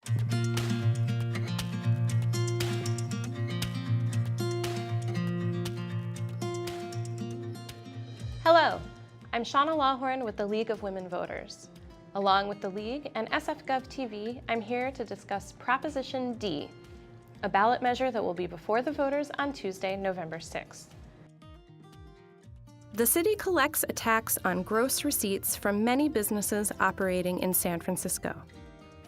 Hello, I'm Shauna Lawhorne with the League of Women Voters. Along with the League and SFGovTV, I'm here to discuss Proposition D, a ballot measure that will be before the voters on Tuesday, November 6th. The city collects a tax on gross receipts from many businesses operating in San Francisco.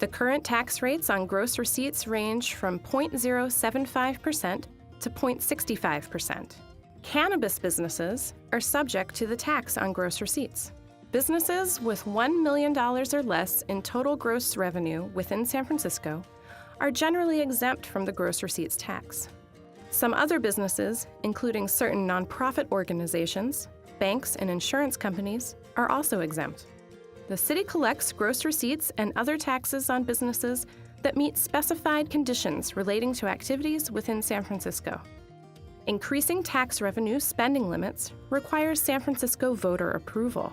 The current tax rates on gross receipts range from 0.075% to 0.65%. Cannabis businesses are subject to the tax on gross receipts. Businesses with $1 million or less in total gross revenue within San Francisco are generally exempt from the gross receipts tax. Some other businesses, including certain nonprofit organizations, banks, and insurance companies, are also exempt. The city collects gross receipts and other taxes on businesses that meet specified conditions relating to activities within San Francisco. Increasing tax revenue spending limits requires San Francisco voter approval.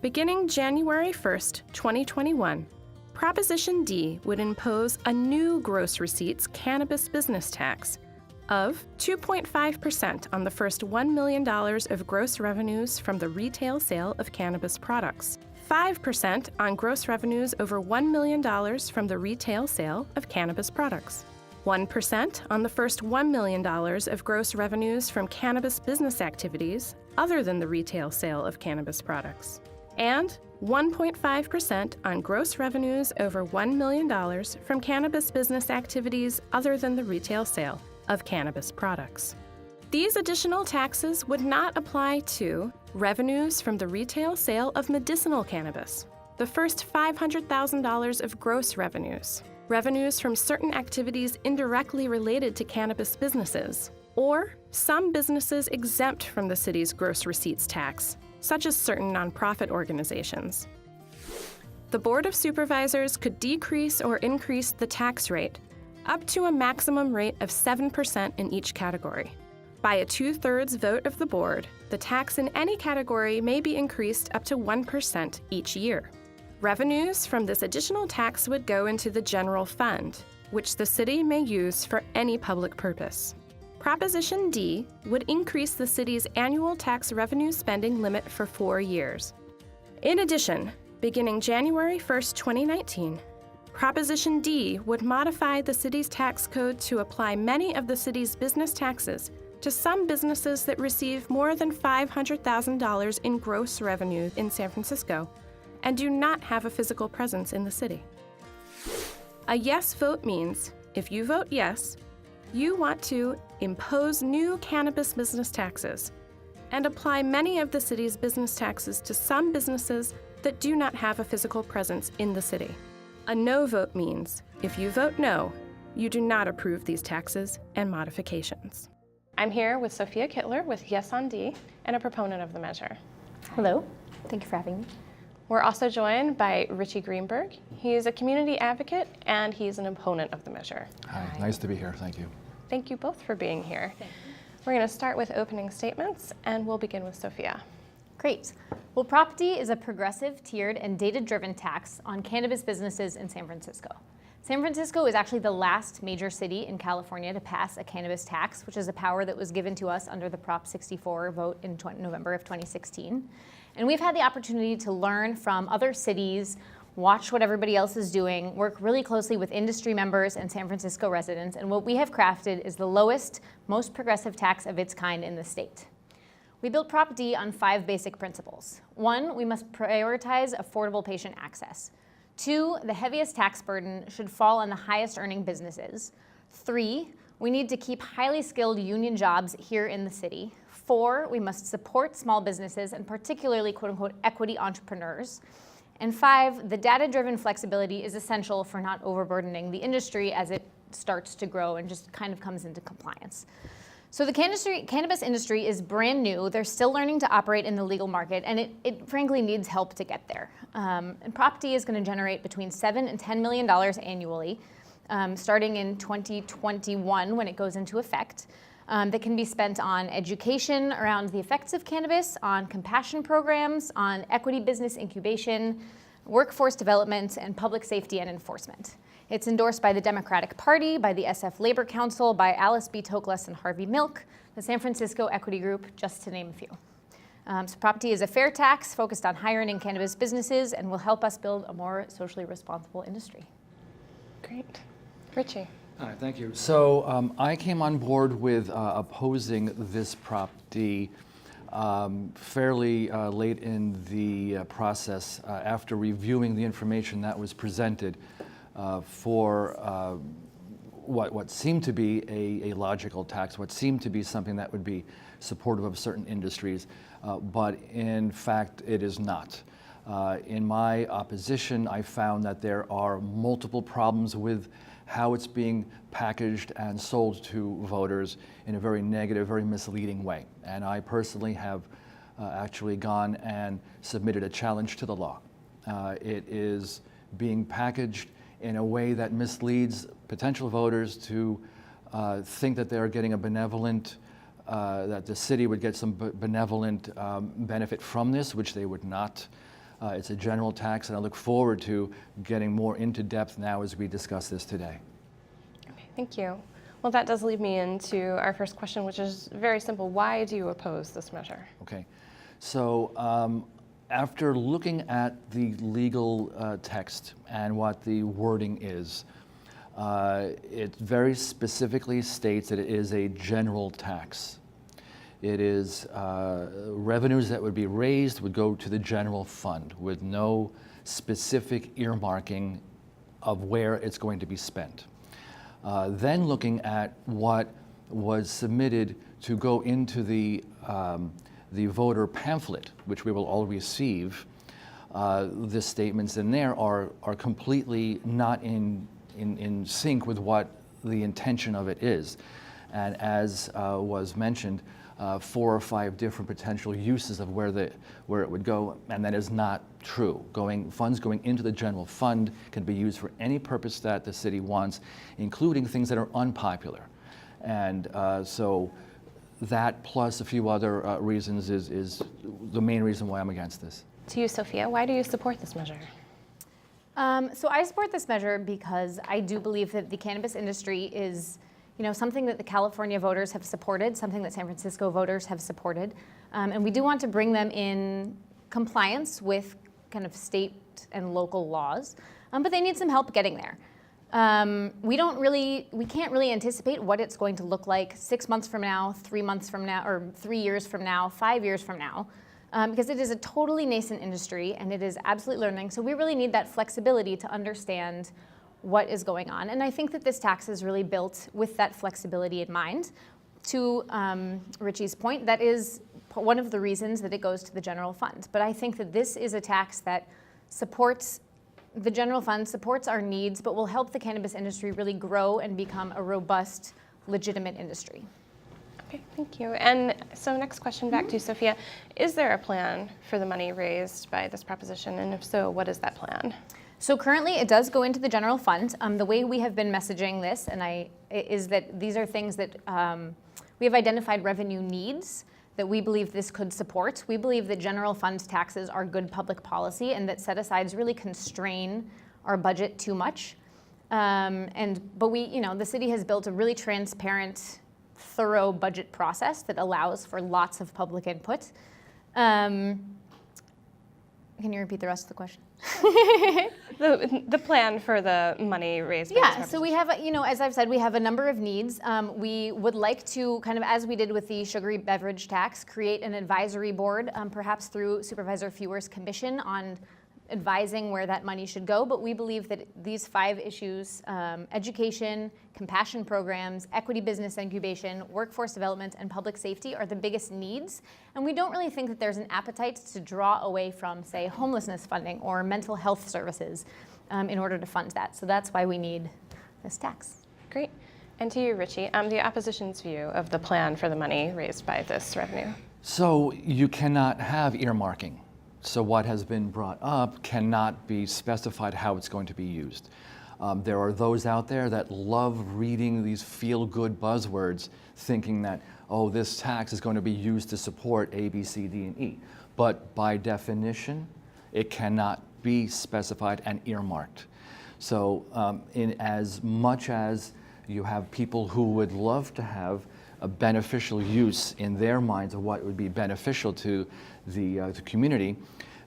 Beginning January 1st, 2021, Proposition D would impose a new gross receipts cannabis business tax of 2.5% on the first $1 million of gross revenues from the retail sale of cannabis products, 5% on gross revenues over $1 million from the retail sale of cannabis products, 1% on the first $1 million of gross revenues from cannabis business activities other than the retail sale of cannabis products, and 1.5% on gross revenues over $1 million from cannabis business activities other than the retail sale of cannabis products. These additional taxes would not apply to revenues from the retail sale of medicinal cannabis, the first $500,000 of gross revenues, revenues from certain activities indirectly related to cannabis businesses, or some businesses exempt from the city's gross receipts tax, such as certain nonprofit organizations. The Board of Supervisors could decrease or increase the tax rate up to a maximum rate of 7% in each category. By a 2/3 vote of the board, the tax in any category may be increased up to 1% each year. Revenues from this additional tax would go into the general fund, which the city may use for any public purpose. Proposition D would increase the city's annual tax revenue spending limit for 4 years. In addition, beginning January 1st, 2019, Proposition D would modify the city's tax code to apply many of the city's business taxes to some businesses that receive more than $500,000 in gross revenue in San Francisco and do not have a physical presence in the city. A yes vote means, if you vote yes, you want to impose new cannabis business taxes and apply many of the city's business taxes to some businesses that do not have a physical presence in the city. A no vote means, if you vote no, you do not approve these taxes and modifications. I'm here with Sophia Kittler with Yes on D and a proponent of the measure. Hello, thank you for having me. We're also joined by Richie Greenberg. He's a community advocate and he's an opponent of the measure. Hi, nice to be here, thank you. Thank you both for being here. We're going to start with opening statements and we'll begin with Sophia. Great. Well, Prop D is a progressive, tiered, and data-driven tax on cannabis businesses in San Francisco. San Francisco is actually the last major city in California to pass a cannabis tax, which is a power that was given to us under the Prop 64 vote in November of 2016. And we've had the opportunity to learn from other cities, watch what everybody else is doing, work really closely with industry members and San Francisco residents, and what we have crafted is the lowest, most progressive tax of its kind in the state. We built Prop D on 5 basic principles. 1, we must prioritize affordable patient access. 2, the heaviest tax burden should fall on the highest earning businesses. 3, we need to keep highly skilled union jobs here in the city. 4, we must support small businesses and particularly quote-unquote equity entrepreneurs. And 5, the data-driven flexibility is essential for not overburdening the industry as it starts to grow and just kind of comes into compliance. So the cannabis industry is brand new. They're still learning to operate in the legal market, and it frankly needs help to get there. And Prop D is going to generate between $7 and $10 million annually, starting in 2021 when it goes into effect, that can be spent on education around the effects of cannabis, on compassion programs, on equity business incubation, workforce development, and public safety and enforcement. It's endorsed by the Democratic Party, by the SF Labor Council, by Alice B. Toklas and Harvey Milk, the San Francisco Equity Group, just to name a few. So Prop D is a fair tax focused on higher earning cannabis businesses and will help us build a more socially responsible industry. Great. Richie. Hi, thank you. So I came on board with opposing this Prop D fairly late in the process after reviewing the information that was presented for what seemed to be a logical tax, what seemed to be something that would be supportive of certain industries, but in fact it is not. In my opposition, I found that there are multiple problems with how it's being packaged and sold to voters in a very negative, very misleading way. And I personally have actually gone and submitted a challenge to the law. It is being packaged in a way that misleads potential voters to think that they're getting a benevolent, that the city would get some benevolent benefit from this, which they would not. It's a general tax, and I look forward to getting more into depth now as we discuss this today. Okay, thank you. Well, that does lead me into our first question, which is very simple. Why do you oppose this measure? Okay, so after looking at the legal text and what the wording is, it very specifically states that it is a general tax. It is revenues that would be raised would go to the general fund with no specific earmarking of where it's going to be spent. Then looking at what was submitted to go into the voter pamphlet, which we will all receive, the statements in there are completely not in sync with what the intention of it is. And as was mentioned, 4 or 5 different potential uses of where it would go, and that is not true. Funds going into the general fund can be used for any purpose that the city wants, including things that are unpopular. And so that plus a few other reasons is the main reason why I'm against this. To you, Sophia, why do you support this measure? So I support this measure because I do believe that the cannabis industry is something that the California voters have supported, something that San Francisco voters have supported. And we do want to bring them in compliance with kind of state and local laws, but they need some help getting there. We can't really anticipate what it's going to look like 6 months from now, 3 months from now, or 3 years from now, 5 years from now, because it is a totally nascent industry and it is absolutely learning. So we really need that flexibility to understand what is going on. And I think that this tax is really built with that flexibility in mind. To Richie's point, that is one of the reasons that it goes to the general fund. But I think that this is a tax that supports the general fund, supports our needs, but will help the cannabis industry really grow and become a robust, legitimate industry. Okay, thank you. And so next question back to you, Sophia. Is there a plan for the money raised by this proposition? And if so, what is that plan? So currently it does go into the general fund. The way we have been messaging this is that these are things that we have identified revenue needs that we believe this could support. We believe that general fund taxes are good public policy and that set-asides really constrain our budget too much. But the city has built a really transparent, thorough budget process that allows for lots of public input. Can you repeat the rest of the question? The plan for the money raised by this proposition. So we have, as I've said, we have a number of needs. We would like to, kind of as we did with the sugary beverage tax, create an advisory board, perhaps through Supervisor Fewer's commission on advising where that money should go. But we believe that these 5 issues, education, compassion programs, equity business incubation, workforce development, and public safety are the biggest needs. And we don't really think that there's an appetite to draw away from, say, homelessness funding or mental health services in order to fund that. So that's why we need this tax. Great. And to you, Richie, the opposition's view of the plan for the money raised by this revenue. So you cannot have earmarking. So what has been brought up cannot be specified how it's going to be used. There are those out there that love reading these feel-good buzzwords, thinking that, oh, this tax is going to be used to support A, B, C, D, and E. But by definition, it cannot be specified and earmarked. So in as much as you have people who would love to have a beneficial use in their minds of what would be beneficial to the community,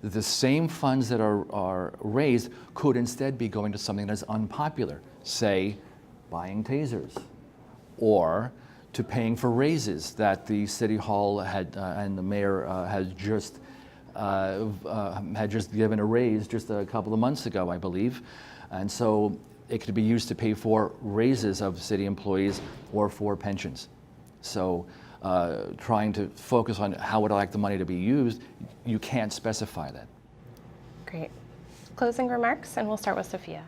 the same funds that are raised could instead be going to something that's unpopular, say buying tasers, or to paying for raises that the city hall had and the mayor had just given a raise just a couple of months ago, I believe, and so it could be used to pay for raises of city employees or for pensions. So trying to focus on how would I like the money to be used, you can't specify that. Great. Closing remarks, and we'll start with Sophia.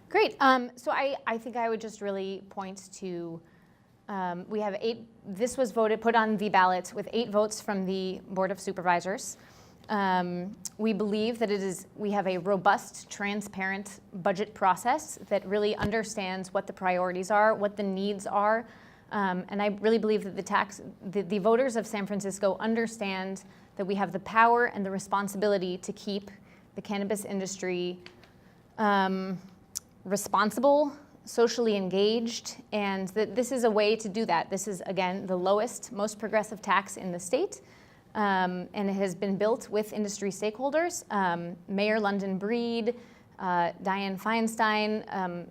Great. So I think I would just really point to, we have 8, this was put on the ballot with 8 votes from the Board of Supervisors. We believe that we have a robust, transparent budget process that really understands what the priorities are, what the needs are. And I really believe that the voters of San Francisco understand that we have the power and the responsibility to keep the cannabis industry responsible, socially engaged, and that this is a way to do that. This is, again, the lowest, most progressive tax in the state, and it has been built with industry stakeholders. Mayor London Breed, Dianne Feinstein,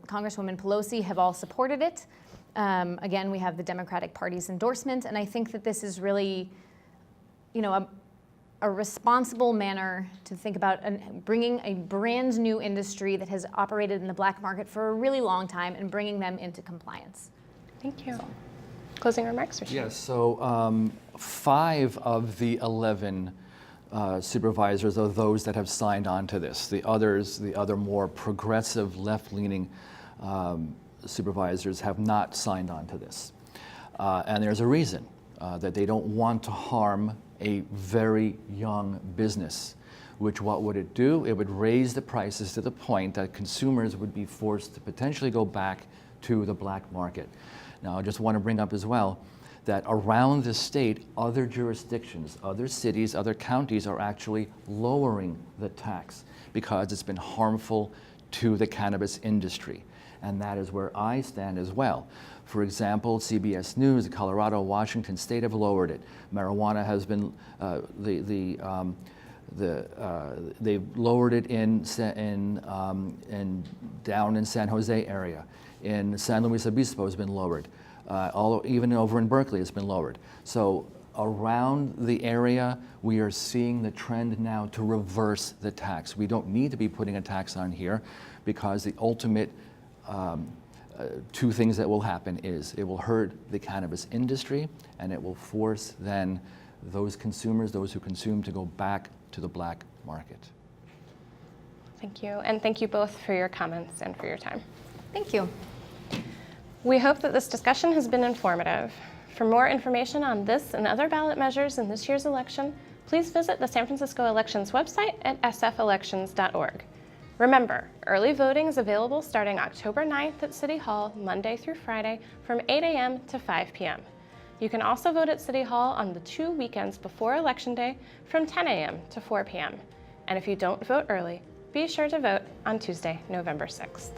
Congresswoman Pelosi have all supported it. Again, we have the Democratic Party's endorsement, and I think that this is really, a responsible manner to think about bringing a brand new industry that has operated in the black market for a really long time and bringing them into compliance. Thank you. Closing remarks, Richard? Yes, so 5 of the 11 supervisors are those that have signed on to this. The other more progressive, left-leaning supervisors have not signed on to this. And there's a reason that they don't want to harm a very young business, which what would it do? It would raise the prices to the point that consumers would be forced to potentially go back to the black market. Now, I just want to bring up as well that around the state, other jurisdictions, other cities, other counties are actually lowering the tax because it's been harmful to the cannabis industry. And that is where I stand as well. For example, CBS News, Colorado, Washington State have lowered it. Marijuana has been, they've lowered it down in San Jose area. In San Luis Obispo has been lowered. Even over in Berkeley it's been lowered. So around the area, we are seeing the trend now to reverse the tax. We don't need to be putting a tax on here because the ultimate 2 things that will happen is it will hurt the cannabis industry and it will force then those consumers, those who consume, to go back to the black market. Thank you, and thank you both for your comments and for your time. Thank you. We hope that this discussion has been informative. For more information on this and other ballot measures in this year's election, please visit the San Francisco Elections website at sfelections.org. Remember, early voting is available starting October 9th at City Hall, Monday through Friday, from 8 a.m. to 5 p.m. You can also vote at City Hall on the 2 weekends before Election Day from 10 a.m. to 4 p.m. And if you don't vote early, be sure to vote on Tuesday, November 6th.